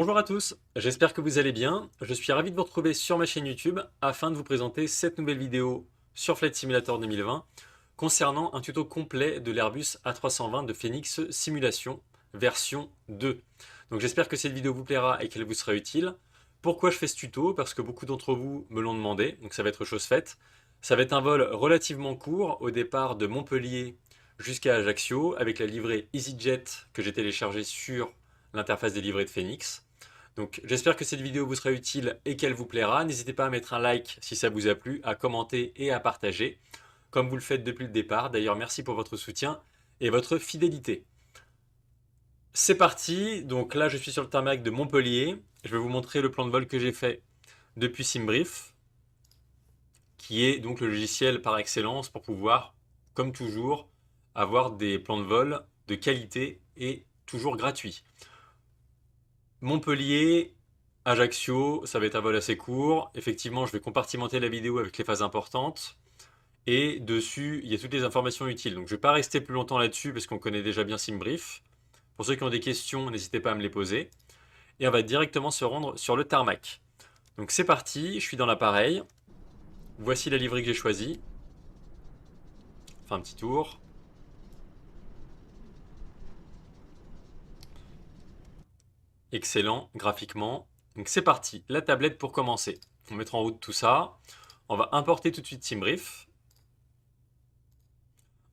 Bonjour à tous, j'espère que vous allez bien. Je suis ravi de vous retrouver sur ma chaîne YouTube afin de vous présenter cette nouvelle vidéo sur Flight Simulator 2020 concernant un tuto complet de l'Airbus A320 de Phoenix Simulation version 2. Donc j'espère que cette vidéo vous plaira et qu'elle vous sera utile. Pourquoi je fais ce tuto? Parce que beaucoup d'entre vous me l'ont demandé, donc ça va être chose faite. Ça va être un vol relativement court au départ de Montpellier jusqu'à Ajaccio avec la livrée EasyJet que j'ai téléchargée sur l'interface des livrées de Phoenix. Donc j'espère que cette vidéo vous sera utile et qu'elle vous plaira. N'hésitez pas à mettre un like si ça vous a plu, à commenter et à partager, comme vous le faites depuis le départ. D'ailleurs, merci pour votre soutien et votre fidélité. C'est parti, donc là je suis sur le tarmac de Montpellier. Je vais vous montrer le plan de vol que j'ai fait depuis SimBrief, qui est donc le logiciel par excellence pour pouvoir, comme toujours, avoir des plans de vol de qualité et toujours gratuits. Montpellier, Ajaccio, ça va être un vol assez court. Effectivement, je vais compartimenter la vidéo avec les phases importantes. Et dessus, il y a toutes les informations utiles. Donc je ne vais pas rester plus longtemps là-dessus parce qu'on connaît déjà bien SimBrief. Pour ceux qui ont des questions, n'hésitez pas à me les poser. Et on va directement se rendre sur le tarmac. Donc c'est parti, je suis dans l'appareil. Voici la livrée que j'ai choisie. Enfin un petit tour. Excellent, graphiquement. Donc c'est parti, la tablette pour commencer. On va mettre en route tout ça. On va importer tout de suite SimBrief.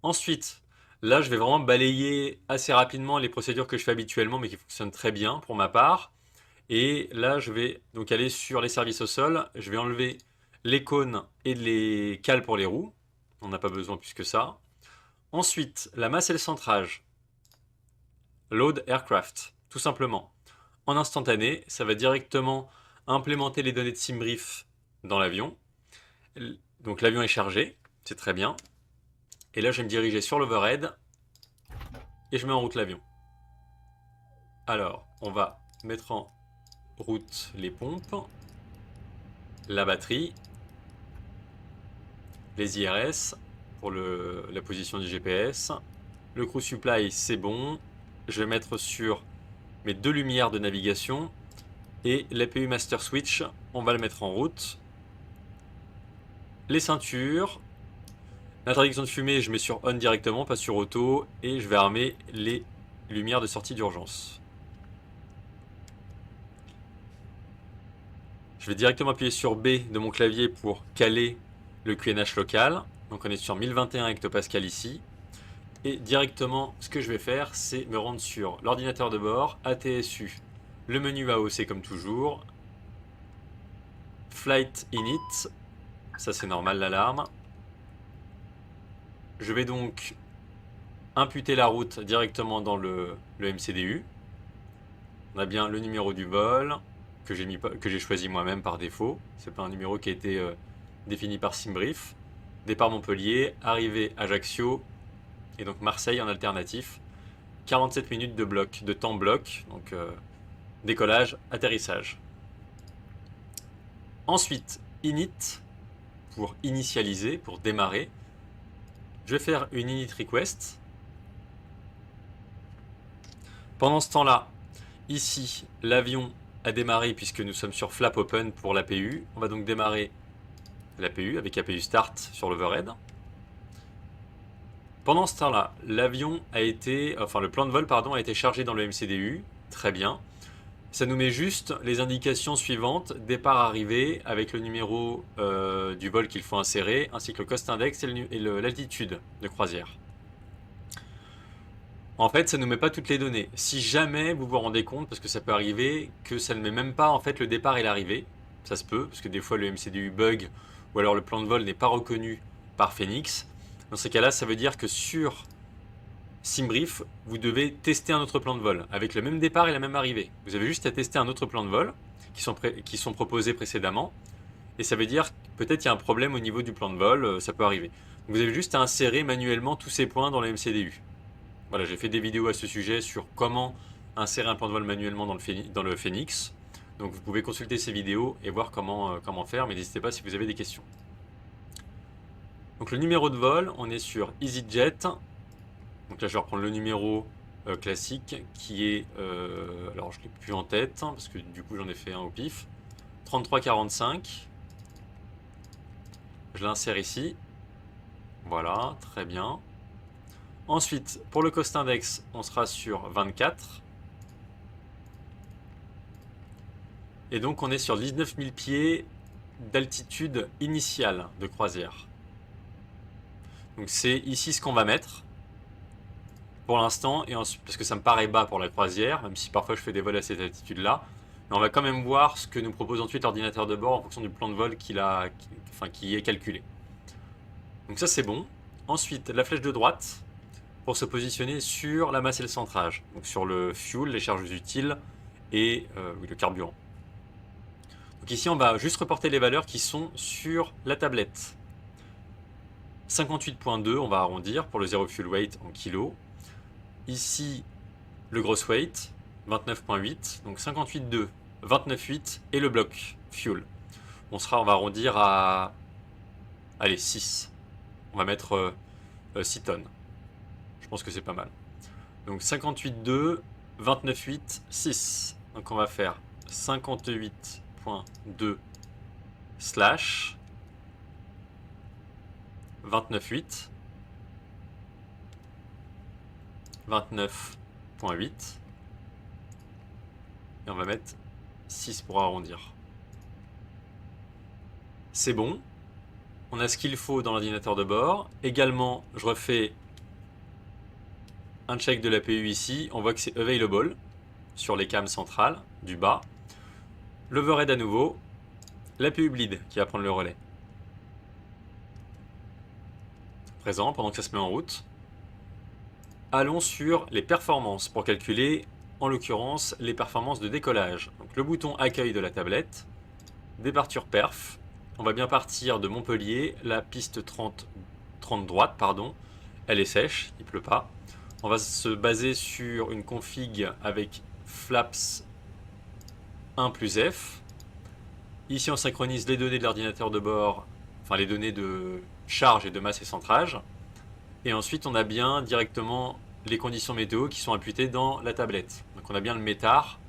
Ensuite, là je vais vraiment balayer assez rapidement les procédures que je fais habituellement mais qui fonctionnent très bien pour ma part. Et là je vais donc aller sur les services au sol. Je vais enlever les cônes et les cales pour les roues. On n'a pas besoin plus que ça. Ensuite, la masse et le centrage. Load Aircraft, tout simplement. En instantané, ça va directement implémenter les données de SimBrief dans l'avion. Donc l'avion est chargé, c'est très bien. Et là, je vais me diriger sur l'overhead et je mets en route l'avion. Alors, on va mettre en route les pompes, la batterie, les IRS pour la position du GPS. Le crew supply, c'est bon. Je vais mettre sur mes deux lumières de navigation et l'APU Master Switch, on va le mettre en route. Les ceintures. L'interdiction de fumée, je mets sur on directement, pas sur auto. Et je vais armer les lumières de sortie d'urgence. Je vais directement appuyer sur B de mon clavier pour caler le QNH local. Donc on est sur 1021 hectopascal ici. Et directement, ce que je vais faire, c'est me rendre sur l'ordinateur de bord, ATSU, le menu AOC comme toujours, Flight Init, ça c'est normal l'alarme. Je vais donc imputer la route directement dans le MCDU. On a bien le numéro du vol que j'ai choisi moi-même par défaut. C'est pas un numéro qui a été défini par SimBrief. Départ Montpellier, arrivée Ajaccio et donc Marseille en alternatif. 47 minutes de temps bloc, donc décollage, atterrissage. Ensuite, init pour initialiser, pour démarrer. Je vais faire une init request. Pendant ce temps-là, ici, l'avion a démarré puisque nous sommes sur flap open pour l'APU. On va donc démarrer l'APU avec APU start sur l'overhead. Pendant ce temps-là, le plan de vol a été chargé dans le MCDU. Très bien. Ça nous met juste les indications suivantes, départ-arrivée, avec le numéro du vol qu'il faut insérer, ainsi que le cost index et l'altitude de croisière. En fait, ça ne nous met pas toutes les données. Si jamais vous vous rendez compte, parce que ça peut arriver, que ça ne met même pas en fait le départ et l'arrivée, ça se peut, parce que des fois le MCDU bug, ou alors le plan de vol n'est pas reconnu par Phoenix. Dans ces cas-là, ça veut dire que sur SimBrief, vous devez tester un autre plan de vol avec le même départ et la même arrivée. Vous avez juste à tester un autre plan de vol qui sont proposés précédemment. Et ça veut dire peut-être qu'il y a un problème au niveau du plan de vol, ça peut arriver. Donc vous avez juste à insérer manuellement tous ces points dans le MCDU. Voilà, j'ai fait des vidéos à ce sujet sur comment insérer un plan de vol manuellement dans le Phoenix. Donc vous pouvez consulter ces vidéos et voir comment faire, mais n'hésitez pas si vous avez des questions. Donc le numéro de vol, on est sur EasyJet. Donc là je vais reprendre le numéro classique qui est, alors je ne l'ai plus en tête hein, parce que du coup j'en ai fait un au pif, 33,45. Je l'insère ici. Voilà, très bien. Ensuite, pour le cost index, on sera sur 24. Et donc on est sur 19 000 pieds d'altitude initiale de croisière. Donc c'est ici ce qu'on va mettre pour l'instant, et parce que ça me paraît bas pour la croisière, même si parfois je fais des vols à cette altitude-là. Mais on va quand même voir ce que nous propose ensuite l'ordinateur de bord en fonction du plan de vol qui est calculé. Donc ça c'est bon. Ensuite, la flèche de droite pour se positionner sur la masse et le centrage. Donc sur le fuel, les charges utiles et le carburant. Donc ici on va juste reporter les valeurs qui sont sur la tablette. 58,2, on va arrondir pour le zero fuel weight en kilos. Ici, le gross weight, 29,8, donc 58,2, 29,8 et le bloc fuel. On va arrondir à, allez, 6. On va mettre 6 tonnes. Je pense que c'est pas mal. Donc 58,2, 29,8, 6. Donc on va faire 58,2 slash 29,8, 29,8 et on va mettre 6 pour arrondir. C'est bon. On a ce qu'il faut dans l'ordinateur de bord. Également, je refais un check de l'APU ici. On voit que c'est available sur les cams centrales du bas. L'overhead à nouveau. L'APU bleed qui va prendre le relais. Présent pendant que ça se met en route. Allons sur les performances pour calculer, en l'occurrence, les performances de décollage. Donc le bouton accueil de la tablette, départure perf. On va bien partir de Montpellier, la piste 30 droite, pardon. Elle est sèche, il ne pleut pas. On va se baser sur une config avec flaps 1 plus F. Ici, on synchronise les données de l'ordinateur de bord, enfin les données de charge et de masse et centrage. Et ensuite, on a bien directement les conditions météo qui sont imputées dans la tablette. Donc on a bien le METAR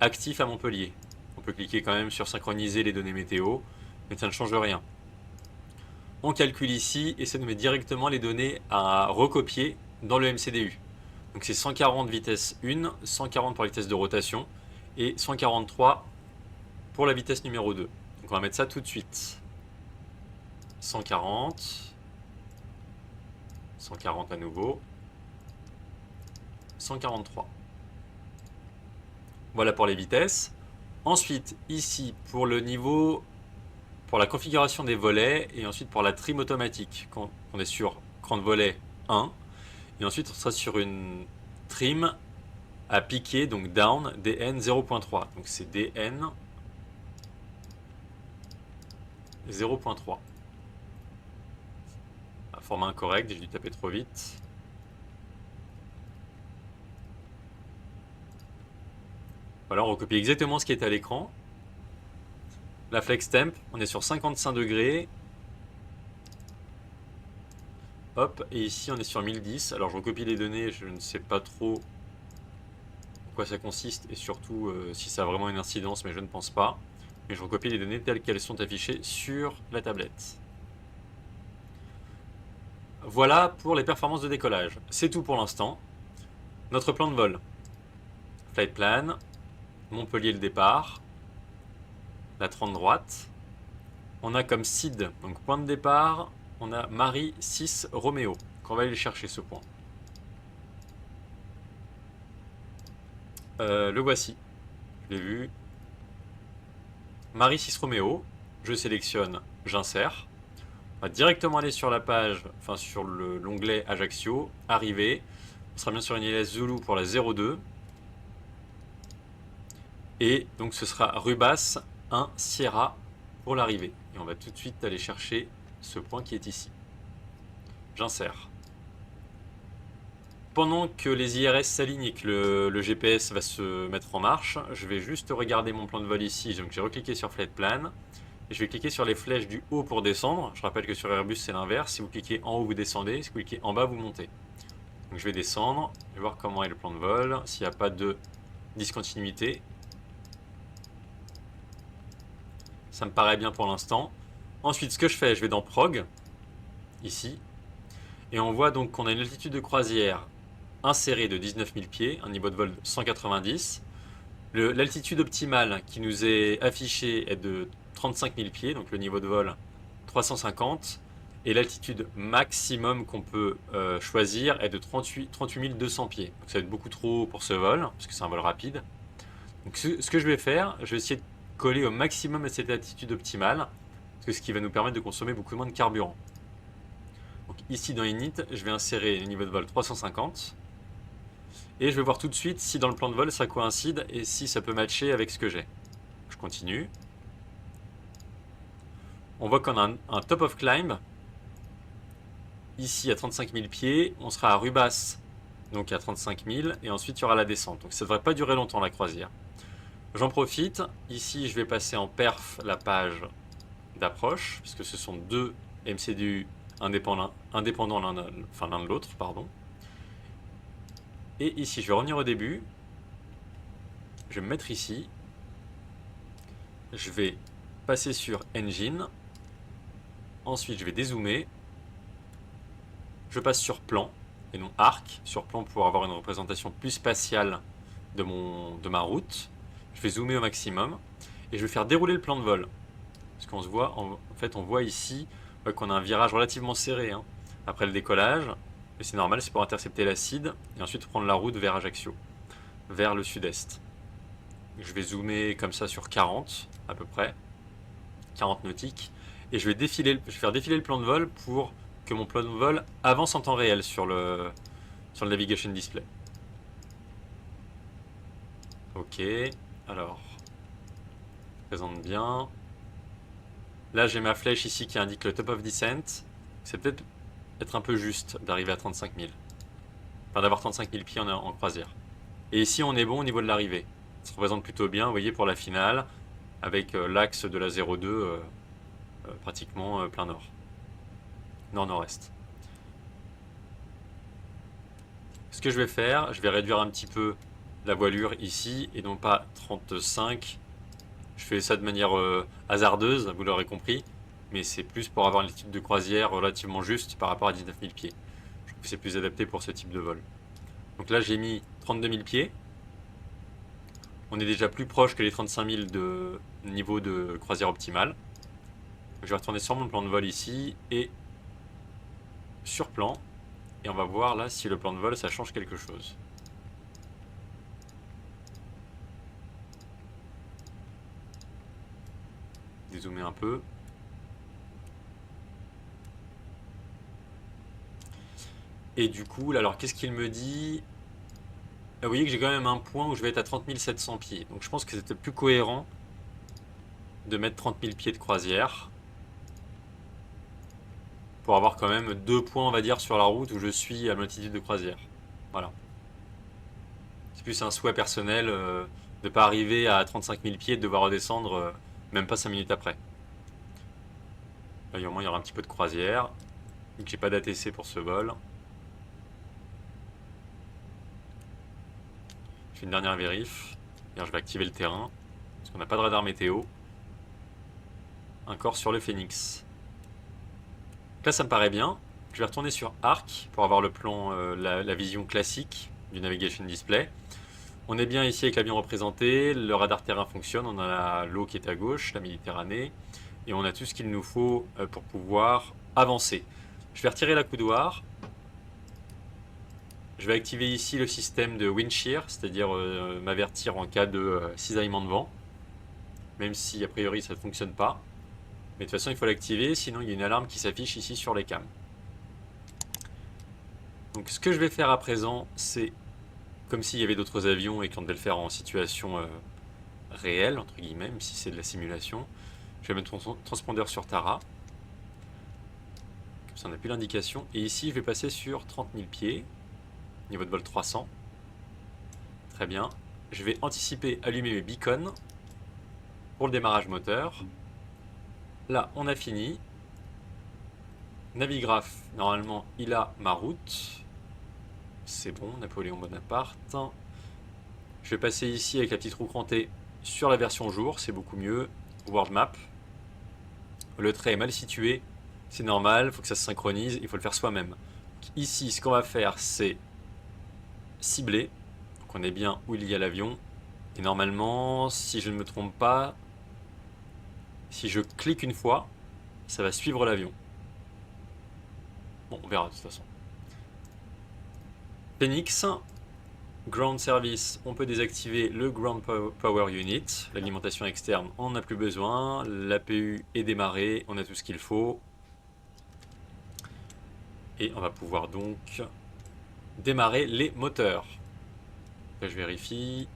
actif à Montpellier. On peut cliquer quand même sur synchroniser les données météo, mais ça ne change rien. On calcule ici et ça nous met directement les données à recopier dans le MCDU. Donc c'est 140 vitesse 1, 140 pour la vitesse de rotation et 143 pour la vitesse numéro 2. Donc on va mettre ça tout de suite. 140, 140 à nouveau, 143. Voilà pour les vitesses. Ensuite, ici, pour le niveau, pour la configuration des volets, et ensuite pour la trim automatique, on est sur cran de volet 1, et ensuite on sera sur une trim à piquer, donc down, DN 0.3. Donc c'est DN 0.3. Format incorrect, j'ai dû taper trop vite. Voilà, on recopie exactement ce qui est à l'écran. La flex temp, on est sur 55 degrés. Hop, et ici on est sur 1010. Alors je recopie les données, je ne sais pas trop en quoi ça consiste et surtout si ça a vraiment une incidence, mais je ne pense pas. Mais je recopie les données telles qu'elles sont affichées sur la tablette. Voilà pour les performances de décollage. C'est tout pour l'instant. Notre plan de vol. Flight plan. Montpellier le départ. La 30 droite. On a comme SID, donc point de départ, on a Marie 6 Roméo. On va aller chercher ce point. Le voici. Je l'ai vu. Marie 6 Roméo. Je sélectionne, j'insère. On va directement aller sur la page, enfin sur l'onglet Ajaccio, arriver. On sera bien sur une ILS Zulu pour la 02. Et donc ce sera Rubas 1 Sierra pour l'arrivée. Et on va tout de suite aller chercher ce point qui est ici. J'insère. Pendant que les IRS s'alignent et que le GPS va se mettre en marche, je vais juste regarder mon plan de vol ici. Donc j'ai recliqué sur Flight Plan. Et je vais cliquer sur les flèches du haut pour descendre. Je rappelle que sur Airbus c'est l'inverse. Si vous cliquez en haut vous descendez, si vous cliquez en bas vous montez. Donc Donc je vais descendre, je vais voir comment est le plan de vol, s'il n'y a pas de discontinuité. Ça me paraît bien pour l'instant. Ensuite, ce que je fais, je vais dans Prog, ici, et on voit donc qu'on a une altitude de croisière insérée de 19 000 pieds, un niveau de vol de 190. L'altitude optimale qui nous est affichée est de 35 000 pieds, donc le niveau de vol 350. Et l'altitude maximum qu'on peut choisir est de 38 200 pieds. Donc ça va être beaucoup trop haut pour ce vol, parce que c'est un vol rapide. Donc ce que je vais faire, je vais essayer de coller au maximum à cette altitude optimale, parce que ce qui va nous permettre de consommer beaucoup moins de carburant. Donc ici dans Init, je vais insérer le niveau de vol 350. Et je vais voir tout de suite si dans le plan de vol ça coïncide et si ça peut matcher avec ce que j'ai. Je continue. On voit qu'on a un top of climb. Ici à 35 000 pieds, on sera à Rubas, donc à 35 000, et ensuite il y aura la descente. Donc ça ne devrait pas durer longtemps la croisière. J'en profite, ici je vais passer en perf la page d'approche, puisque ce sont deux MCDU indépendants l'un de l'autre, pardon. Et ici je vais revenir au début, je vais me mettre ici, je vais passer sur Engine, ensuite je vais dézoomer, je passe sur plan et non arc, sur plan pour avoir une représentation plus spatiale de ma route. Je vais zoomer au maximum et je vais faire dérouler le plan de vol. Parce qu'on se voit, en fait on voit ici qu'on a un virage relativement serré après le décollage. Et c'est normal, c'est pour intercepter l'acide et ensuite prendre la route vers Ajaccio, vers le sud-est. Je vais zoomer comme ça sur 40 à peu près, 40 nautiques. Et je vais faire défiler le plan de vol pour que mon plan de vol avance en temps réel sur le navigation display. Ok, alors, présente bien. Là j'ai ma flèche ici qui indique le top of descent. C'est peut-être être un peu juste d'arriver à 35 000. Enfin d'avoir 35 000 pieds en croisière. Et ici on est bon au niveau de l'arrivée. Ça se représente plutôt bien, vous voyez, pour la finale, avec l'axe de la 02 pratiquement plein nord. Nord-nord-est. Ce que je vais faire, je vais réduire un petit peu la voilure ici et non pas 35. Je fais ça de manière hasardeuse, vous l'aurez compris, mais c'est plus pour avoir une altitude de croisière relativement juste par rapport à 19 000 pieds. Je trouve que c'est plus adapté pour ce type de vol. Donc là j'ai mis 32 000 pieds. On est déjà plus proche que les 35 000 de niveau de croisière optimale. Je vais retourner sur mon plan de vol ici et sur plan. Et on va voir là si le plan de vol ça change quelque chose. Dézoomer un peu. Et du coup, là, alors qu'est-ce qu'il me dit? Vous voyez que j'ai quand même un point où je vais être à 30 700 pieds. Donc je pense que c'était plus cohérent de mettre 30 000 pieds de croisière. Pour avoir quand même 2 points, on va dire, sur la route où je suis à mon altitude de croisière. Voilà. C'est plus un souhait personnel de ne pas arriver à 35 000 pieds et de devoir redescendre même pas 5 minutes après. Là, au moins, il y aura un petit peu de croisière. Donc j'ai pas d'ATC pour ce vol. Je fais une dernière vérif. Je vais activer le terrain. Parce qu'on n'a pas de radar météo. Encore sur le Phoenix. Là ça me paraît bien. Je vais retourner sur Arc pour avoir le plan, la vision classique du navigation display. On est bien ici avec l'avion représenté, le radar terrain fonctionne, on a l'eau qui est à gauche, la Méditerranée, et on a tout ce qu'il nous faut pour pouvoir avancer. Je vais retirer la coudoir. Je vais activer ici le système de wind shear, c'est-à-dire m'avertir en cas de cisaillement de vent, même si a priori ça ne fonctionne pas. Mais de toute façon il faut l'activer, sinon il y a une alarme qui s'affiche ici sur les cams. Donc ce que je vais faire à présent, c'est comme s'il y avait d'autres avions et qu'on devait le faire en situation réelle, entre guillemets, même si c'est de la simulation. Je vais mettre mon transpondeur sur Tara. Comme ça on n'a plus l'indication. Et ici je vais passer sur 30 000 pieds, niveau de vol 300. Très bien. Je vais anticiper allumer mes beacons pour le démarrage moteur. Là, on a fini. Navigraph, normalement, il a ma route. C'est bon, Napoléon Bonaparte. Je vais passer ici avec la petite roue crantée sur la version jour, c'est beaucoup mieux. World Map. Le trait est mal situé, c'est normal, il faut que ça se synchronise, il faut le faire soi-même. Ici, ce qu'on va faire, c'est cibler. Donc on est bien où il y a l'avion. Et normalement, si je ne me trompe pas, si je clique une fois, ça va suivre l'avion. Bon, on verra de toute façon. Phoenix, Ground Service, on peut désactiver le Ground Power Unit. L'alimentation externe, on n'a plus besoin. L'APU est démarré, on a tout ce qu'il faut. Et on va pouvoir donc démarrer les moteurs. Là, je vérifie.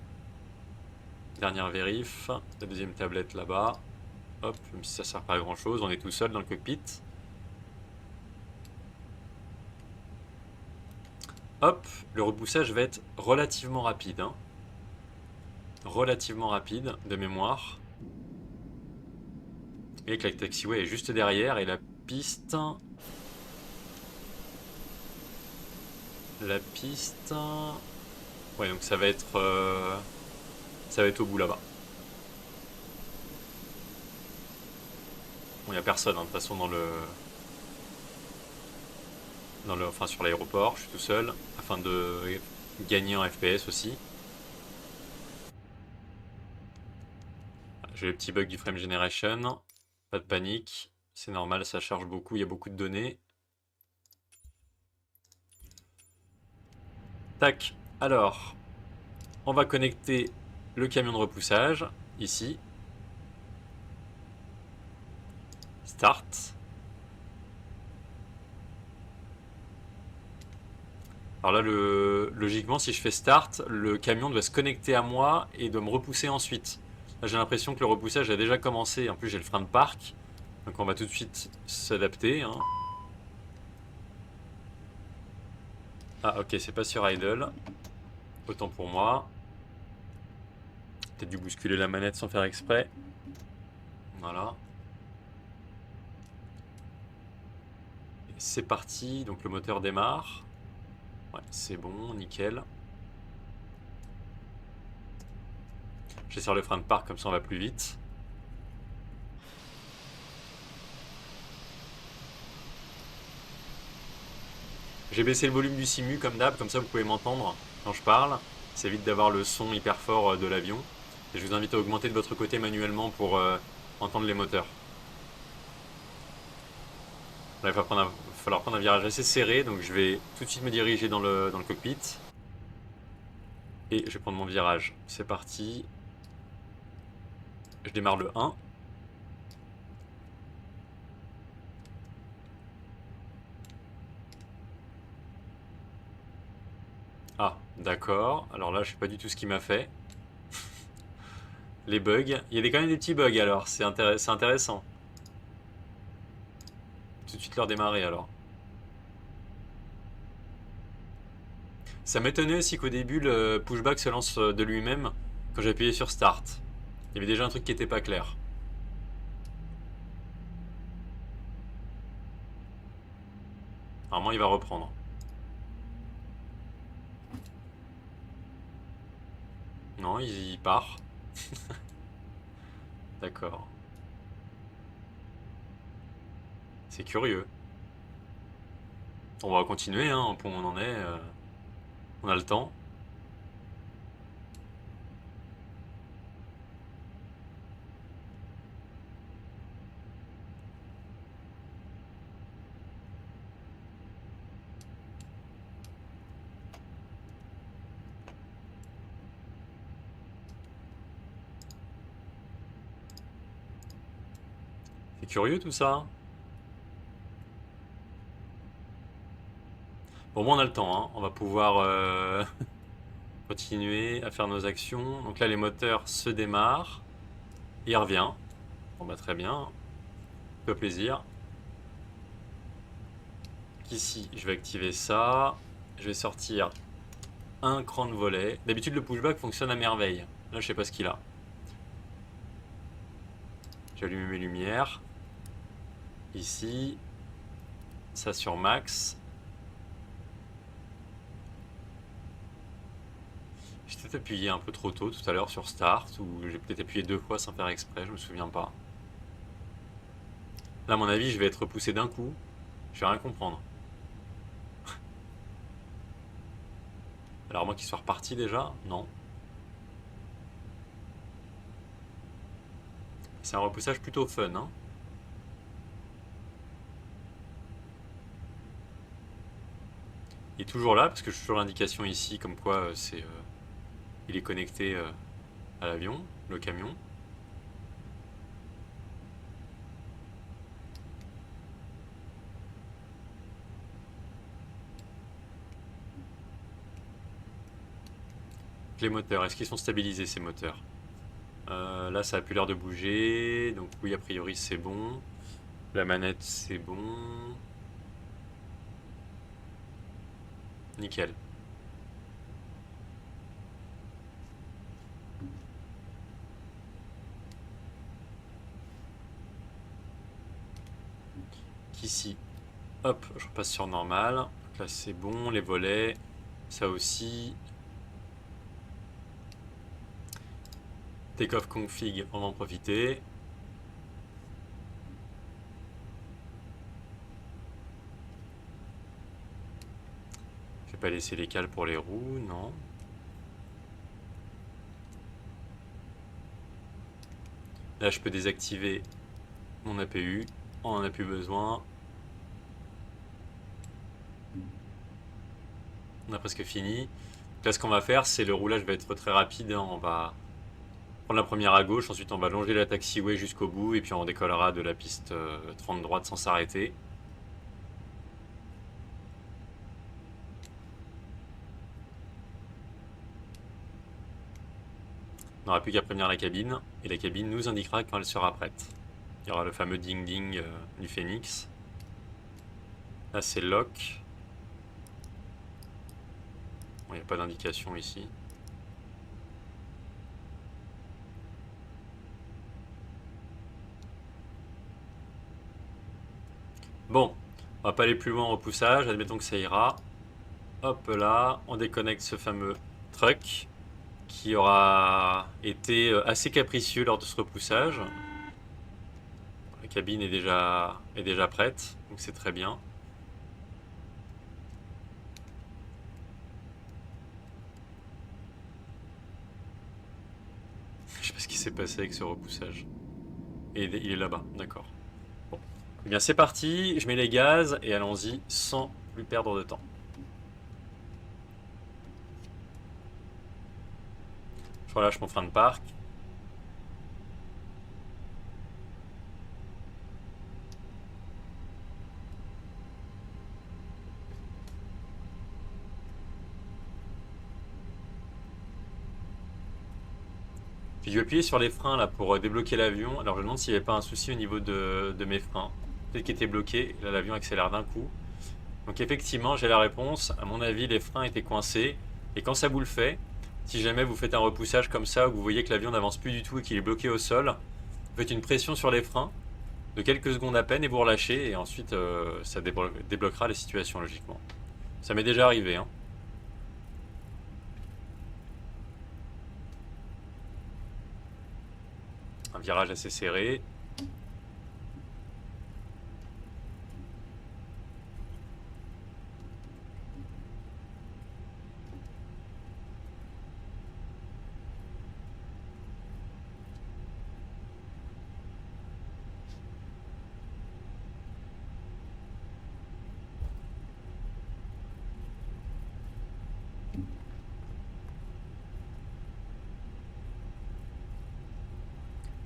Dernière vérif. La deuxième tablette là-bas. Hop, même si ça sert pas à grand chose, on est tout seul dans le cockpit. Hop, le repoussage va être relativement rapide. Hein. Relativement rapide, de mémoire. Et que la taxiway est juste derrière et la piste... La piste... Ouais, donc ça va être au bout là-bas. Bon, il n'y a personne, hein, de toute façon, enfin, sur l'aéroport. Je suis tout seul, afin de gagner en FPS aussi. J'ai le petit bug du frame generation. Pas de panique. C'est normal, ça charge beaucoup, il y a beaucoup de données. Tac. Alors, on va connecter le camion de repoussage, ici. Start. Alors là, logiquement, si je fais start, le camion doit se connecter à moi et doit me repousser ensuite. Là, j'ai l'impression que le repoussage a déjà commencé. En plus, j'ai le frein de parc. Donc on va tout de suite s'adapter. Hein. Ah, ok, c'est pas sur idle. Autant pour moi. Peut-être dû bousculer la manette sans faire exprès. Voilà. C'est parti, donc le moteur démarre. Ouais, c'est bon, nickel. J'essaie le frein de parc, comme ça on va plus vite. J'ai baissé le volume du simu comme d'hab, comme ça vous pouvez m'entendre quand je parle. Ça évite d'avoir le son hyper fort de l'avion. Et je vous invite à augmenter de votre côté manuellement pour entendre les moteurs. Là, il va falloir prendre un virage assez serré, donc je vais tout de suite me diriger dans le cockpit. Et je vais prendre mon virage. C'est parti. Je démarre le 1. Ah, d'accord. Alors là, je sais pas du tout ce qu'il m'a fait. Les bugs. Il y a quand même des petits bugs alors, c'est intéressant. Tout de suite leur démarrer alors. Ça m'étonnait aussi qu'au début le pushback se lance de lui-même quand j'ai appuyé sur Start. Il y avait déjà un truc qui était pas clair. Normalement il va reprendre. Non, il part. D'accord. C'est curieux. On va continuer, hein, au point où on en est. On a le temps. C'est curieux tout ça. Bon, moi on a le temps, hein. On va pouvoir continuer à faire nos actions. Donc là les moteurs se démarrent. Il revient. Bon bah très bien. Fait plaisir. Ici, je vais activer ça. Je vais sortir un cran de volet. D'habitude, le pushback fonctionne à merveille. Là, je sais pas ce qu'il a. J'allume mes lumières. Ici. Ça sur max. peut-être appuyé un peu trop tôt tout à l'heure sur Start, ou j'ai peut-être appuyé 2 fois sans faire exprès, je me souviens pas. Là, à mon avis, je vais être repoussé d'un coup. Je vais rien comprendre. Alors, moi qui soit reparti déjà, non. C'est un repoussage plutôt fun, hein. Il est toujours là, parce que j'ai toujours l'indication ici, comme quoi il est connecté à l'avion, le camion. Les moteurs, est-ce qu'ils sont stabilisés ces moteurs? Là, ça a plus l'air de bouger, donc oui, a priori c'est bon. La manette, c'est bon. Nickel. Ici, hop, je repasse sur normal. Donc là, c'est bon, les volets, ça aussi. Takeoff config, on va en profiter. Je vais pas laisser les cales pour les roues, non. Là, je peux désactiver mon APU. On en a plus besoin. On a presque fini. Donc là, ce qu'on va faire, c'est le roulage va être très rapide, hein. On va prendre la première à gauche, ensuite on va longer la taxiway jusqu'au bout, et puis on décollera de la piste 30 droite sans s'arrêter. On n'aura plus qu'à prévenir la cabine, et la cabine nous indiquera quand elle sera prête. Il y aura le fameux ding-ding du Phoenix. Là, c'est lock. Bon, il n'y a pas d'indication ici. Bon, on va pas aller plus loin en repoussage, admettons que ça ira. Hop là, on déconnecte ce fameux truck qui aura été assez capricieux lors de ce repoussage. La cabine est déjà prête, donc c'est très bien. Je sais pas ce qui s'est passé avec ce repoussage. Et il est là-bas, d'accord. Bon. Eh bien c'est parti, je mets les gaz et allons-y sans plus perdre de temps. Je relâche mon frein de parc. J'ai dû appuyer sur les freins là pour débloquer l'avion. Alors je me demande s'il n'y avait pas un souci au niveau de mes freins. Peut-être qu'ils étaient bloqués, là l'avion accélère d'un coup. Donc effectivement j'ai la réponse. À mon avis les freins étaient coincés. Et quand ça vous le fait, si jamais vous faites un repoussage comme ça, où vous voyez que l'avion n'avance plus du tout et qu'il est bloqué au sol, vous faites une pression sur les freins de quelques secondes à peine et vous relâchez. Et ensuite ça débloquera la situation logiquement. Ça m'est déjà arrivé, hein. Un virage assez serré.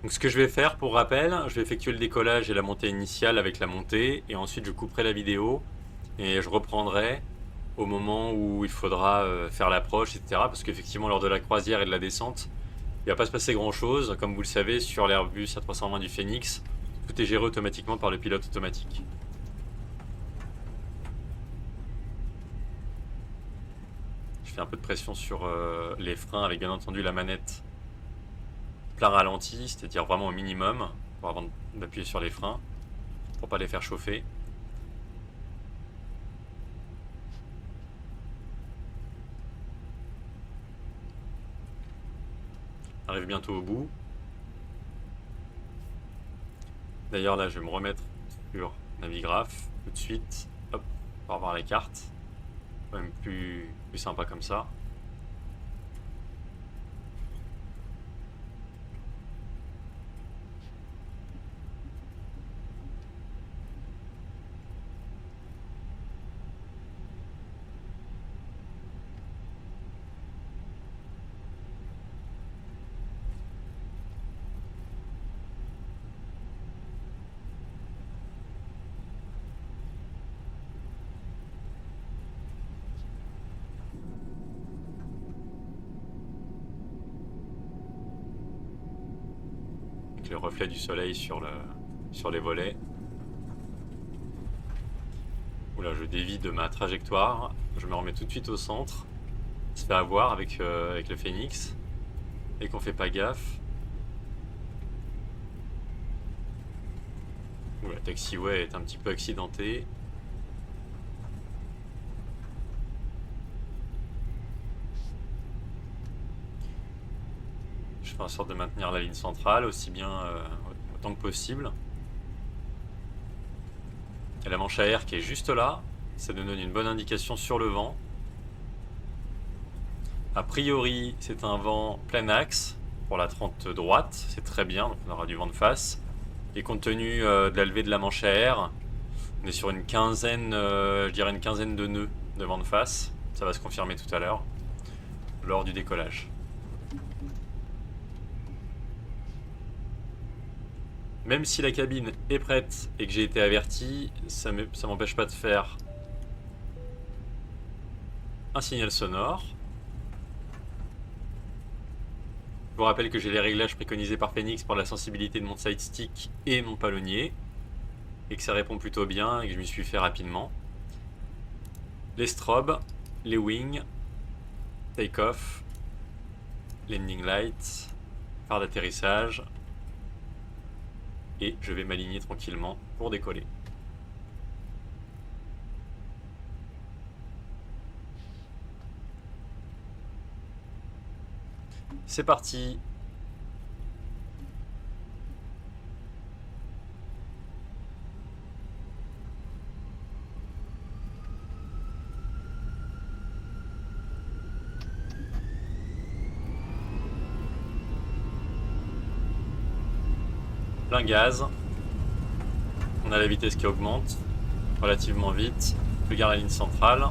Donc ce que je vais faire pour rappel, je vais effectuer le décollage et la montée initiale avec la montée, et ensuite je couperai la vidéo et je reprendrai au moment où il faudra faire l'approche, etc. Parce qu'effectivement lors de la croisière et de la descente, il ne va pas se passer grand chose. Comme vous le savez, sur l'Airbus A320 du Phoenix, tout est géré automatiquement par le pilote automatique. Je fais un peu de pression sur les freins avec bien entendu la manette plein ralenti, c'est-à-dire vraiment au minimum, pour avant d'appuyer sur les freins, pour pas les faire chauffer. arrive bientôt au bout. D'ailleurs là je vais me remettre sur Navigraph tout de suite, hop, pour avoir les cartes. Quand même plus sympa comme ça. Avec le reflet du soleil sur les volets. Oula, je dévie de ma trajectoire. Je me remets tout de suite au centre. On se fait avoir avec le Phoenix. Et qu'on fait pas gaffe. Oula, le taxiway est un petit peu accidenté. Je fais en sorte de maintenir la ligne centrale aussi bien autant que possible. Et la manche à air qui est juste là, ça nous donne une bonne indication sur le vent. A priori, c'est un vent plein axe pour la 30 droite, c'est très bien, donc on aura du vent de face. Et compte tenu de la levée de la manche à air, on est sur une quinzaine, je dirais une quinzaine de nœuds de vent de face. Ça va se confirmer tout à l'heure, lors du décollage. Même si la cabine est prête et que j'ai été averti, ça m'empêche pas de faire un signal sonore. Je vous rappelle que j'ai les réglages préconisés par Phoenix pour la sensibilité de mon side stick et mon palonnier, et que ça répond plutôt bien et que je m'y suis fait rapidement. Les strobes, les wings, take-off, landing light, phare d'atterrissage, et je vais m'aligner tranquillement pour décoller. C'est parti. Plein gaz. On a la vitesse qui augmente relativement vite. Je garde la ligne centrale.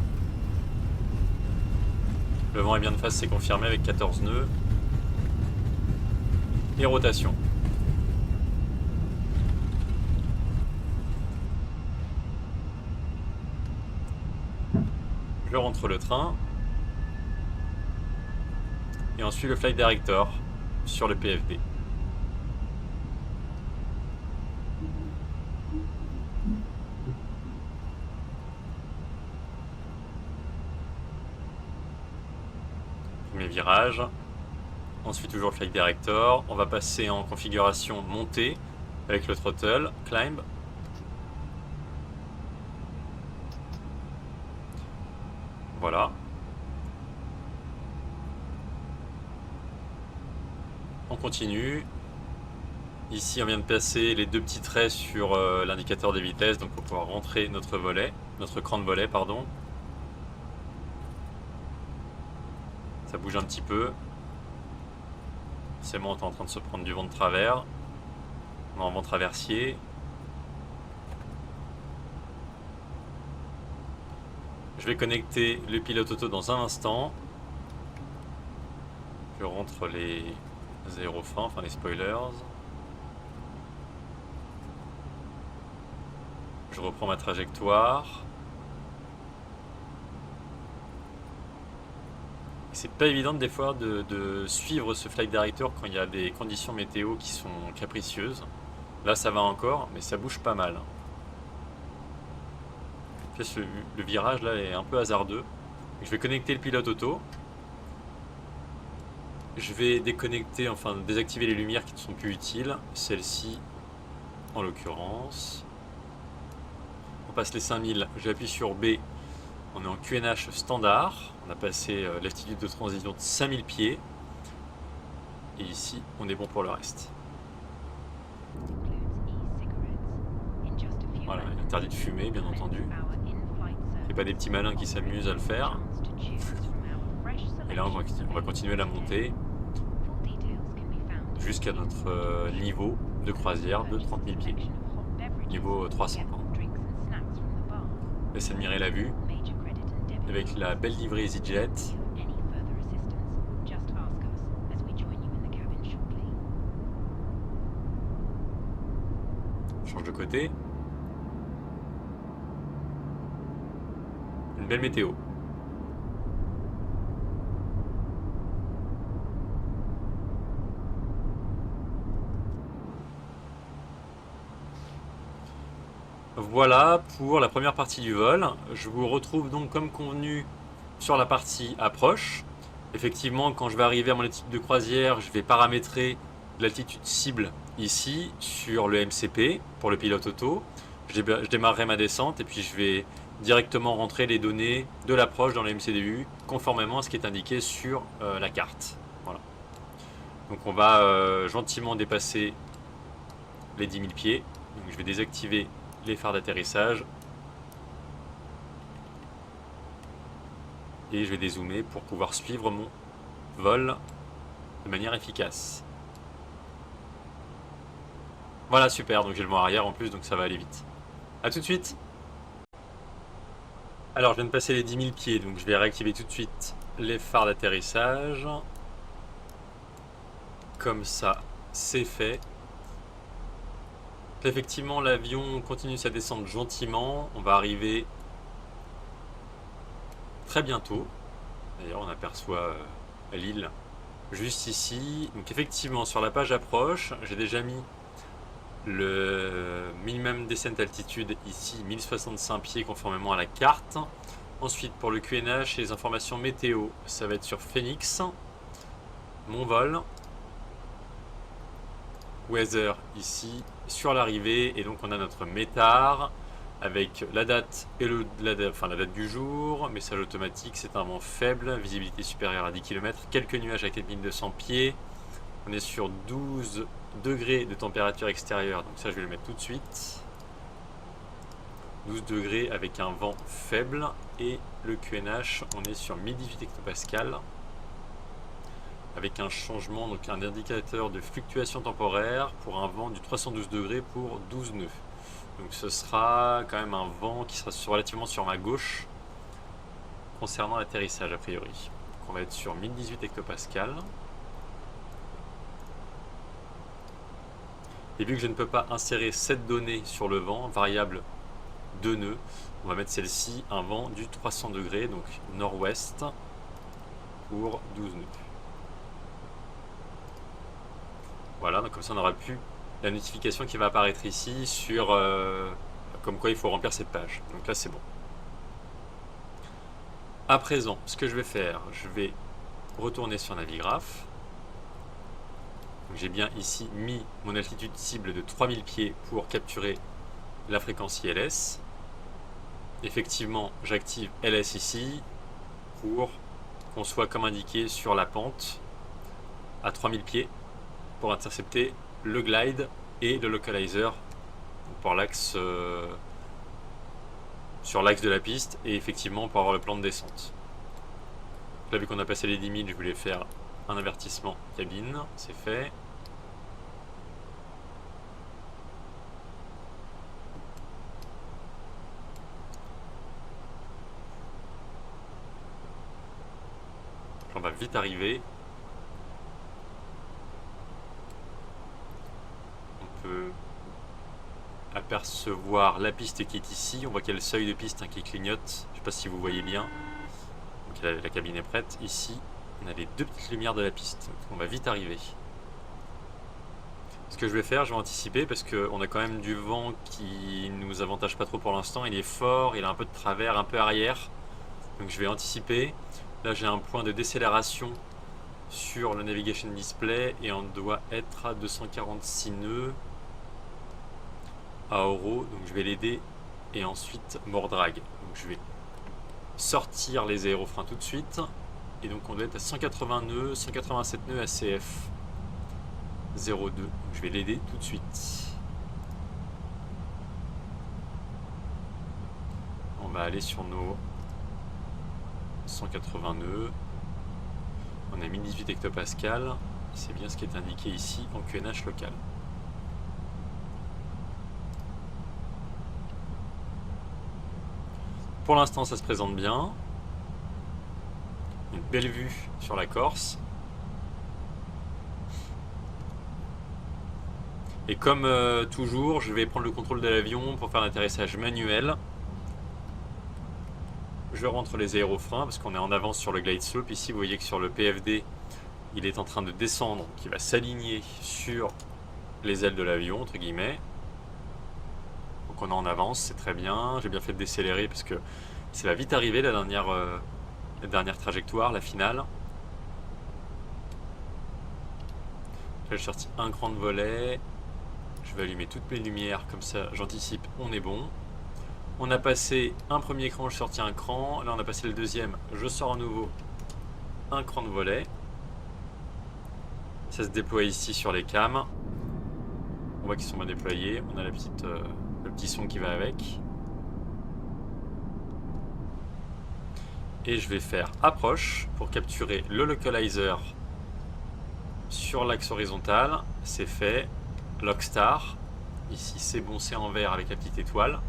Le vent est bien de face, c'est confirmé avec 14 nœuds. Et rotation. Je rentre le train. Et ensuite le flight director sur le PFD. Premier virage. Ensuite toujours le flight director. On va passer en configuration montée avec le throttle, climb. Voilà. On continue. Ici on vient de passer les deux petits traits sur l'indicateur des vitesses, donc pour pouvoir rentrer notre volet, notre cran de volet, pardon. Ça bouge un petit peu. C'est bon, on est en train de se prendre du vent de travers. On est en vent traversier. Je vais connecter le pilote auto dans un instant. Je rentre les aérofreins, enfin les spoilers. Je reprends ma trajectoire. C'est pas évident des fois de suivre ce flight director quand il y a des conditions météo qui sont capricieuses. Là ça va encore, mais ça bouge pas mal. Le virage là est un peu hasardeux. Je vais connecter le pilote auto. Je vais déconnecter, enfin désactiver les lumières qui ne sont plus utiles. Celle-ci en l'occurrence. On passe les 5000, j'appuie sur B. On est en QNH standard. On a passé l'altitude de transition de 5000 pieds. Et ici, on est bon pour le reste. Voilà, interdit de fumer, bien entendu. Il n'y a pas des petits malins qui s'amusent à le faire. Et là, on va continuer la montée jusqu'à notre niveau de croisière de 30 000 pieds. Niveau 300, pardon. Laisse admirer la vue avec la belle livrée EasyJet. Change de côté. Une belle météo. Voilà pour la première partie du vol. Je vous retrouve donc comme convenu sur la partie approche. Effectivement, quand je vais arriver à mon altitude de croisière, je vais paramétrer l'altitude cible ici sur le MCP pour le pilote auto. Je démarrerai ma descente et puis je vais directement rentrer les données de l'approche dans le MCDU conformément à ce qui est indiqué sur la carte. Voilà. Donc on va gentiment dépasser les 10 000 pieds. Donc je vais désactiver les phares d'atterrissage et je vais dézoomer pour pouvoir suivre mon vol de manière efficace. Voilà, super, donc j'ai le vent arrière en plus, donc ça va aller vite. A tout de suite. Alors je viens de passer les 10 000 pieds, donc je vais réactiver tout de suite les phares d'atterrissage. Comme ça, c'est fait. Effectivement, l'avion continue sa descente gentiment. On va arriver très bientôt. D'ailleurs, on aperçoit l'île juste ici. Donc effectivement, sur la page approche, j'ai déjà mis le minimum descent altitude ici, 1065 pieds conformément à la carte. Ensuite, pour le QNH et les informations météo, ça va être sur Phoenix. Mon vol. Weather ici sur l'arrivée, et donc on a notre métard avec la date et la date du jour, message automatique, c'est un vent faible, visibilité supérieure à 10 km, quelques nuages à 4200 pieds, on est sur 12 degrés de température extérieure, donc ça je vais le mettre tout de suite, 12 degrés avec un vent faible, et le QNH on est sur 1018 hectopascales avec un changement, donc un indicateur de fluctuation temporaire pour un vent du 312 degrés pour 12 nœuds. Donc ce sera quand même un vent qui sera relativement sur ma gauche concernant l'atterrissage a priori. Donc on va être sur 1018 hectopascales. Et vu que je ne peux pas insérer cette donnée sur le vent, variable de nœuds, on va mettre celle-ci, un vent du 300 degrés, donc nord-ouest pour 12 nœuds. Voilà, donc comme ça on aura plus la notification qui va apparaître ici sur comme quoi il faut remplir cette page. Donc là c'est bon. À présent, ce que je vais faire, je vais retourner sur Navigraph. J'ai bien ici mis mon altitude cible de 3000 pieds pour capturer la fréquence ILS. Effectivement, j'active LS ici pour qu'on soit comme indiqué sur la pente à 3000 pieds pour intercepter le glide et le localizer pour l'axe sur l'axe de la piste, et effectivement pour avoir le plan de descente. Là, vu qu'on a passé les 10 000, je voulais faire un avertissement cabine, c'est fait. On va vite arriver. On peut apercevoir la piste qui est ici. On voit qu'il y a le seuil de piste qui clignote. Je ne sais pas si vous voyez bien. Donc la cabine est prête. Ici, on a les deux petites lumières de la piste. Donc on va vite arriver. Ce que je vais faire, je vais anticiper parce qu'on a quand même du vent qui ne nous avantage pas trop pour l'instant. Il est fort, il a un peu de travers, un peu arrière. Donc je vais anticiper. Là, j'ai un point de décélération sur le navigation display et on doit être à 246 nœuds à Oro. Donc je vais l'aider et ensuite mort drag. Donc je vais sortir les aérofreins tout de suite. Et donc on doit être à 180 nœuds, 187 nœuds ACF. 0,2. Je vais l'aider tout de suite. On va aller sur nos 180 nœuds. On a 1018 hectopascales. C'est bien ce qui est indiqué ici en QNH local. Pour l'instant, ça se présente bien. Une belle vue sur la Corse. Et comme toujours, je vais prendre le contrôle de l'avion pour faire l'atterrissage manuel. Je rentre les aérofreins parce qu'on est en avance sur le glide slope. Ici, vous voyez que sur le PFD, il est en train de descendre, qui va s'aligner sur les ailes de l'avion, entre guillemets. Donc on est en avance, c'est très bien. J'ai bien fait de décélérer parce que ça va vite arriver, la dernière trajectoire, la finale. Là, j'ai sorti un cran de volet. Je vais allumer toutes mes lumières, comme ça j'anticipe, on est bon. On a passé un premier cran, je sortis un cran. Là on a passé le deuxième, je sors à nouveau un cran de volet. Ça se déploie ici sur les cams. On voit qu'ils sont bien déployés. On a le petit son qui va avec. Et je vais faire approche pour capturer le localizer sur l'axe horizontal. C'est fait. Lockstar. Ici c'est bon, c'est en vert avec la petite étoile.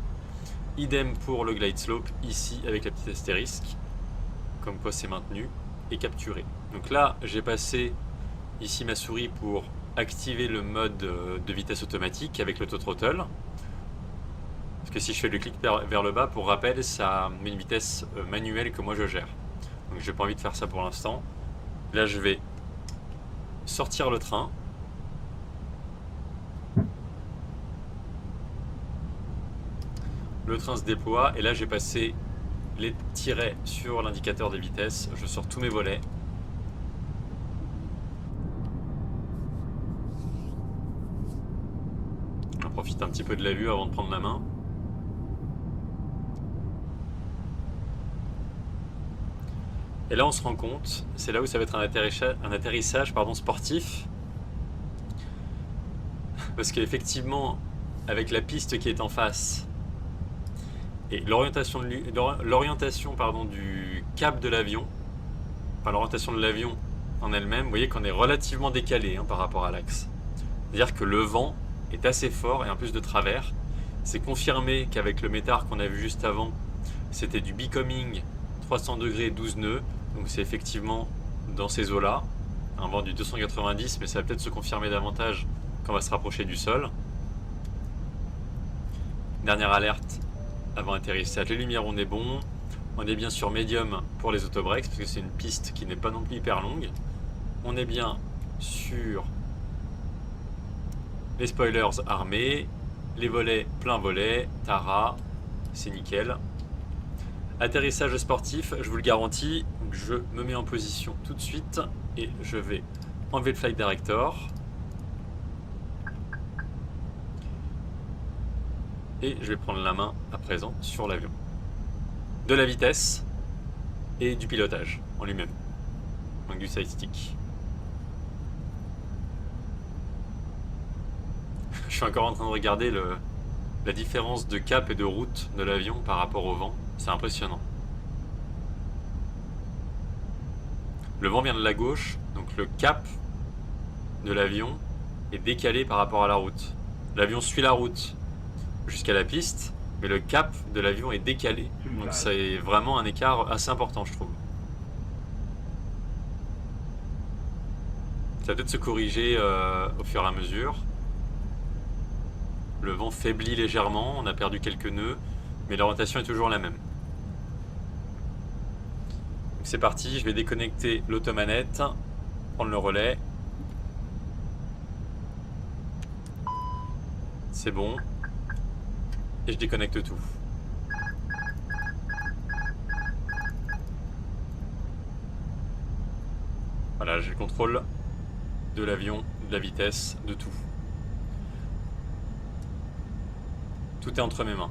Idem pour le glide slope, ici avec la petite astérisque. Comme quoi c'est maintenu et capturé. Donc là j'ai passé ici ma souris pour activer le mode de vitesse automatique avec l'auto-throttle. Parce que si je fais le clic vers le bas, pour rappel, ça met une vitesse manuelle que moi je gère. Donc j'ai pas envie de faire ça pour l'instant. Là je vais sortir le train. Le train se déploie et là j'ai passé les tirets sur l'indicateur des vitesses. Je sors tous mes volets. On profite un petit peu de la vue avant de prendre la main. Et là on se rend compte, c'est là où ça va être un atterrissage sportif. Parce qu'effectivement, avec la piste qui est en face et l'orientation du cap de l'avion, enfin l'orientation de l'avion en elle-même, vous voyez qu'on est relativement décalé par rapport à l'axe. C'est-à-dire que le vent est assez fort et en plus de travers. C'est confirmé qu'avec le métard qu'on a vu juste avant, c'était du becoming 300 degrés 12 nœuds. Donc c'est effectivement dans ces eaux-là. Un vent du 290, mais ça va peut-être se confirmer davantage quand on va se rapprocher du sol. Dernière alerte avant atterrissage. Les lumières, on est bon. On est bien sur médium pour les autobreaks, parce que c'est une piste qui n'est pas non plus hyper longue. On est bien sur les spoilers armés. Les volets, plein volet. Tara, c'est nickel. Atterrissage sportif, je vous le garantis. Je me mets en position tout de suite et je vais enlever le flight director. Et je vais prendre la main à présent sur l'avion. De la vitesse et du pilotage en lui-même. Donc du side stick. Je suis encore en train de regarder la différence de cap et de route de l'avion par rapport au vent. C'est impressionnant. Le vent vient de la gauche, donc le cap de l'avion est décalé par rapport à la route. L'avion suit la route jusqu'à la piste, mais le cap de l'avion est décalé. Donc c'est vraiment un écart assez important, je trouve. Ça va peut-être se corriger au fur et à mesure. Le vent faiblit légèrement, on a perdu quelques nœuds, mais l'orientation est toujours la même. C'est parti, je vais déconnecter l'automanette, prendre le relais. C'est bon. Et je déconnecte tout. Voilà, j'ai le contrôle de l'avion, de la vitesse, de tout. Tout est entre mes mains.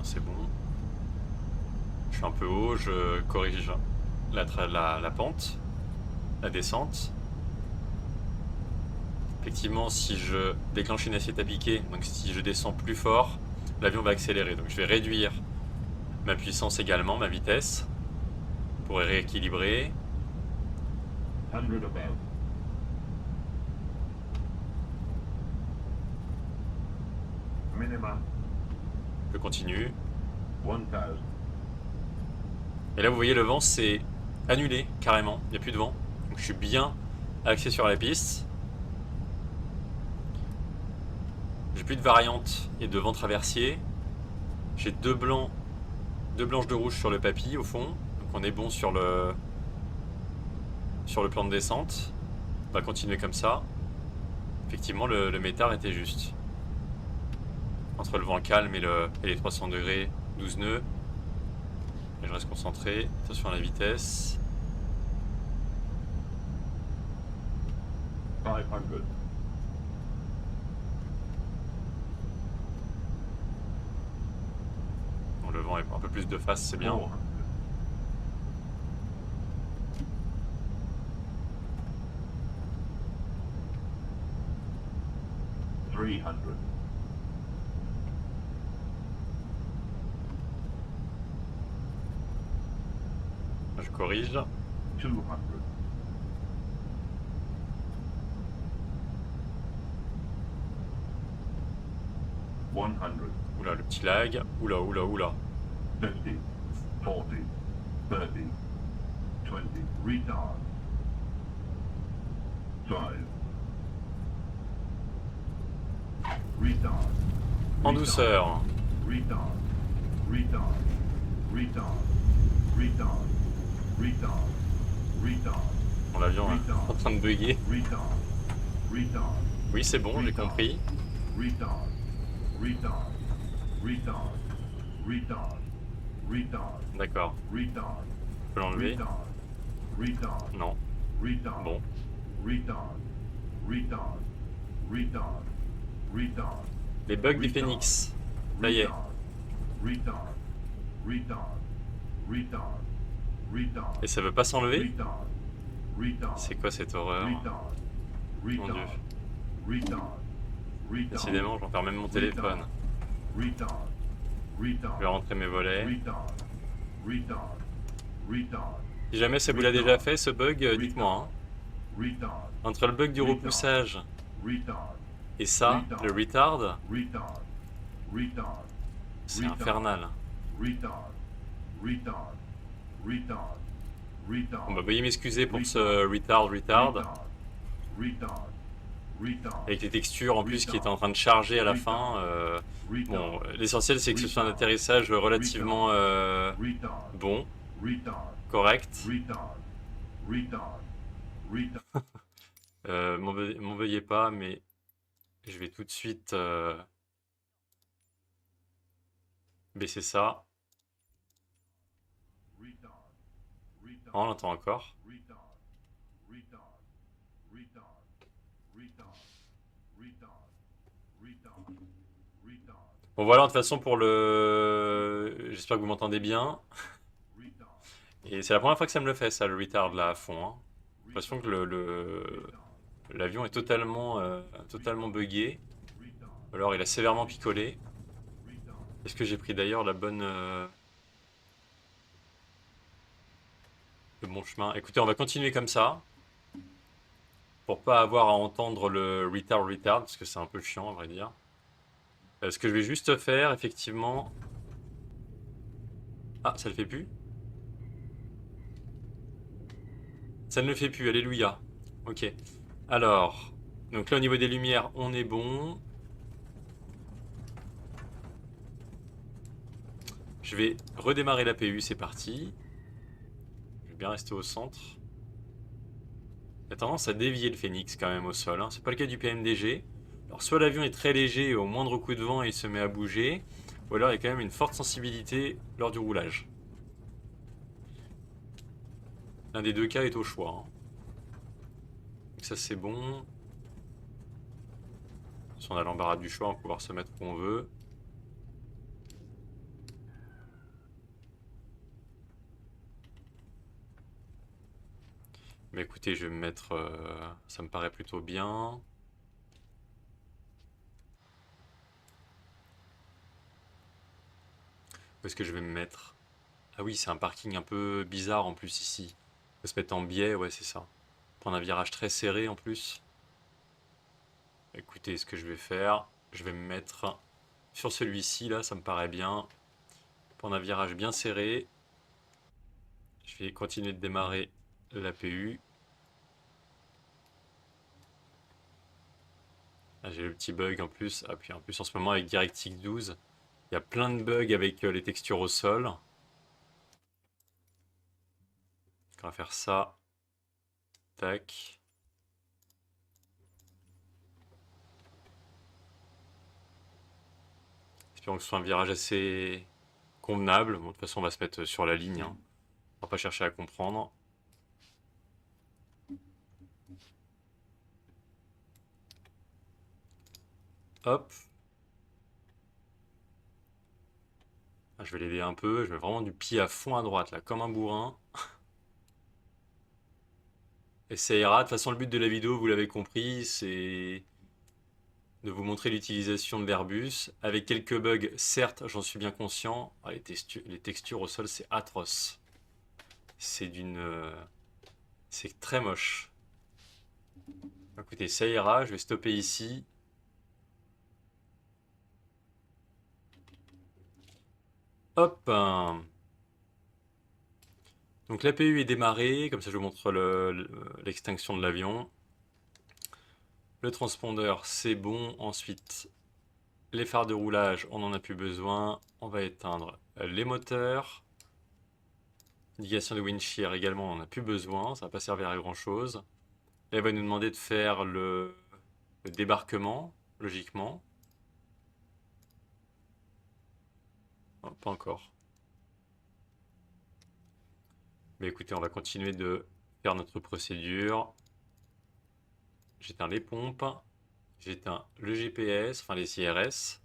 c'est bon. Je suis un peu haut, je corrige la pente, la descente. Effectivement, si je déclenche une assiette à piquer, donc si je descends plus fort, l'avion va accélérer. Donc je vais réduire ma puissance également, ma vitesse, pour rééquilibrer. 100 above. Minimum Je continue. 1000. Et là, vous voyez, le vent s'est annulé carrément. Il n'y a plus de vent. Donc je suis bien axé sur la piste. J'ai plus de variante et de vent traversier. J'ai deux blanches, deux rouges sur le papy au fond. Donc on est bon sur le plan de descente. On va continuer comme ça. Effectivement, le métard était juste. Entre le vent calme et les 300 degrés, 12 nœuds. Et je reste concentré. Attention à la vitesse. 500. Bon, le vent est un peu plus de face, c'est bien. 400. 300. Je corrige. 200. Oula, le petit lag. Oula, oula, oula. 50, 40, 30, 20, retard. 5. Retard. En douceur. Retard. Retard. Retard. Retard. Retard. Retard. Bon, l'avion est en train de bugger. Retard. Retard. Oui, c'est bon, j'ai compris. Retard. Retard. Retard. Retard. Retard. D'accord. Retard. Je peux l'enlever? Retard. Retard. Non. Retard. Bon. Retard. Retard. Retard. Retard. Les bugs du Phoenix. Ça y est. Retard. Retard. Retard. Retard. Et ça veut pas s'enlever? Retard. Retard. C'est quoi cette horreur? Retard. Mon Dieu. Retard. Retard. Décidément, j'en perds même mon téléphone. Retard. Retard. Je vais rentrer mes volets. Retard. Retard. Retard. Si jamais ça vous l'a déjà fait, ce bug, dites-moi. Hein. Retard. Entre le bug du repoussage Retard. et ça, le retard, Retard. Retard. c'est infernal. Retard. Retard. Retard. Retard. Bon bah veuillez m'excuser pour ce retard. Retard. Avec les textures en plus qui étaient en train de charger à la fin. Bon, l'essentiel c'est que ce soit un atterrissage relativement bon, correct. M'en veuillez pas, mais je vais tout de suite baisser ça. Oh, on l'entend encore. Bon voilà, de toute façon pour le... J'espère que vous m'entendez bien. Et c'est la première fois que ça me le fait ça, le retard là à fond. Hein. J'ai l'impression que l'avion est totalement buggé. Alors il a sévèrement picolé. Est-ce que j'ai pris d'ailleurs le bon chemin? Écoutez, on va continuer comme ça. Pour pas avoir à entendre le retard, parce que c'est un peu chiant à vrai dire. Ce que je vais juste faire, effectivement... Ah, ça le fait plus? Ça ne le fait plus, alléluia. Ok. Alors, donc là au niveau des lumières, on est bon. Je vais redémarrer la PU, c'est parti. Je vais bien rester au centre. Il a tendance à dévier le Phoenix quand même au sol. Hein. C'est pas le cas du PMDG. Alors soit l'avion est très léger et au moindre coup de vent il se met à bouger, ou alors il y a quand même une forte sensibilité lors du roulage. L'un des deux cas est au choix. Hein. Donc ça c'est bon. Si on a l'embarras du choix, on va pouvoir se mettre où on veut. Mais écoutez, je vais me mettre... ça me paraît plutôt bien. Où est-ce que je vais me mettre? Ah oui, c'est un parking un peu bizarre en plus ici. On va se mettre en biais, ouais, c'est ça. Prendre un virage très serré en plus. Écoutez, ce que je vais faire, je vais me mettre sur celui-ci, là, ça me paraît bien. Prendre un virage bien serré. Je vais continuer de démarrer l'APU. Ah, j'ai le petit bug en plus. Ah, puis en plus, en ce moment, avec DirectX 12, il y a plein de bugs avec les textures au sol. On va faire ça. Tac. Espérons que ce soit un virage assez convenable. Bon, de toute façon, on va se mettre sur la ligne, hein. On va pas chercher à comprendre. Hop. Ah, je vais l'aider un peu. Je mets vraiment du pied à fond à droite, là, comme un bourrin. Et ça ira. De toute façon, le but de la vidéo, vous l'avez compris, c'est de vous montrer l'utilisation de l'Airbus. Avec quelques bugs, certes, j'en suis bien conscient. Ah, les textures au sol, c'est atroce. C'est d'une... c'est très moche. Écoutez, ça ira. Je vais stopper ici. Hop. Donc l'APU est démarrée. Comme ça, je vous montre l'extinction de l'avion. Le transpondeur, c'est bon. Ensuite, les phares de roulage, on n'en a plus besoin. On va éteindre les moteurs. Indication de wind shear également, on n'en a plus besoin. Ça ne va pas servir à grand chose. Là, il va nous demander de faire le débarquement, logiquement. Oh, pas encore. Mais écoutez, on va continuer de faire notre procédure. J'éteins les pompes. J'éteins le GPS, enfin les IRS.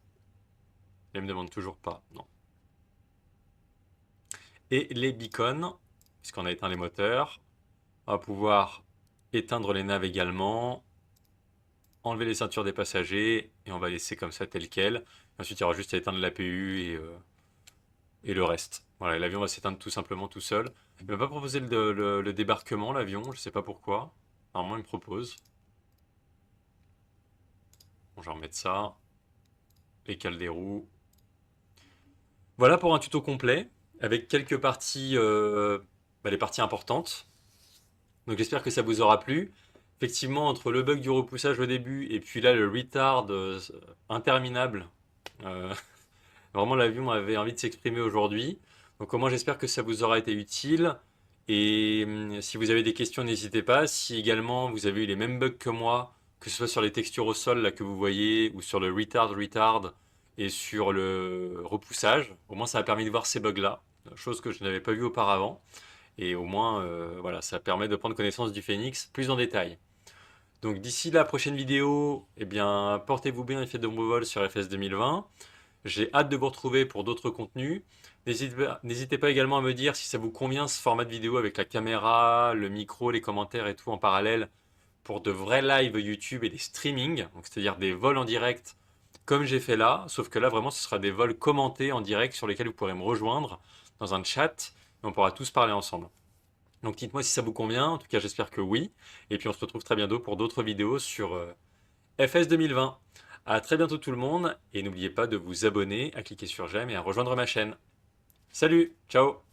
Elle me demande toujours pas, non. Et les beacons, puisqu'on a éteint les moteurs. On va pouvoir éteindre les naves également. Enlever les ceintures des passagers. Et on va laisser comme ça tel quel. Ensuite, il y aura juste à éteindre l'APU et le reste. Voilà, l'avion va s'éteindre tout simplement tout seul. Il ne m'a pas proposé le débarquement, l'avion, je ne sais pas pourquoi. Normalement, il me propose. Bon, je vais remettre ça. Les cales des roues. Voilà pour un tuto complet, avec quelques parties, les parties importantes. Donc j'espère que ça vous aura plu. Effectivement, entre le bug du repoussage au début et puis là, le retard interminable, euh, vraiment l'avion avait envie de s'exprimer aujourd'hui. Donc au moins j'espère que ça vous aura été utile. Et si vous avez des questions, n'hésitez pas. Si également vous avez eu les mêmes bugs que moi, que ce soit sur les textures au sol là que vous voyez, ou sur le retard et sur le repoussage, au moins ça a permis de voir ces bugs-là, chose que je n'avais pas vu auparavant. Et au moins, voilà, ça permet de prendre connaissance du Phénix plus en détail. Donc d'ici la prochaine vidéo, eh bien, portez-vous bien et faites de bons vols sur FS 2020. J'ai hâte de vous retrouver pour d'autres contenus. N'hésitez pas également à me dire si ça vous convient ce format de vidéo avec la caméra, le micro, les commentaires et tout en parallèle pour de vrais lives YouTube et des streamings, c'est-à-dire des vols en direct comme j'ai fait là, sauf que là vraiment ce sera des vols commentés en direct sur lesquels vous pourrez me rejoindre dans un chat et on pourra tous parler ensemble. Donc dites-moi si ça vous convient, en tout cas j'espère que oui. Et puis on se retrouve très bientôt pour d'autres vidéos sur FS 2020. A très bientôt tout le monde, et n'oubliez pas de vous abonner, à cliquer sur j'aime et à rejoindre ma chaîne. Salut, ciao!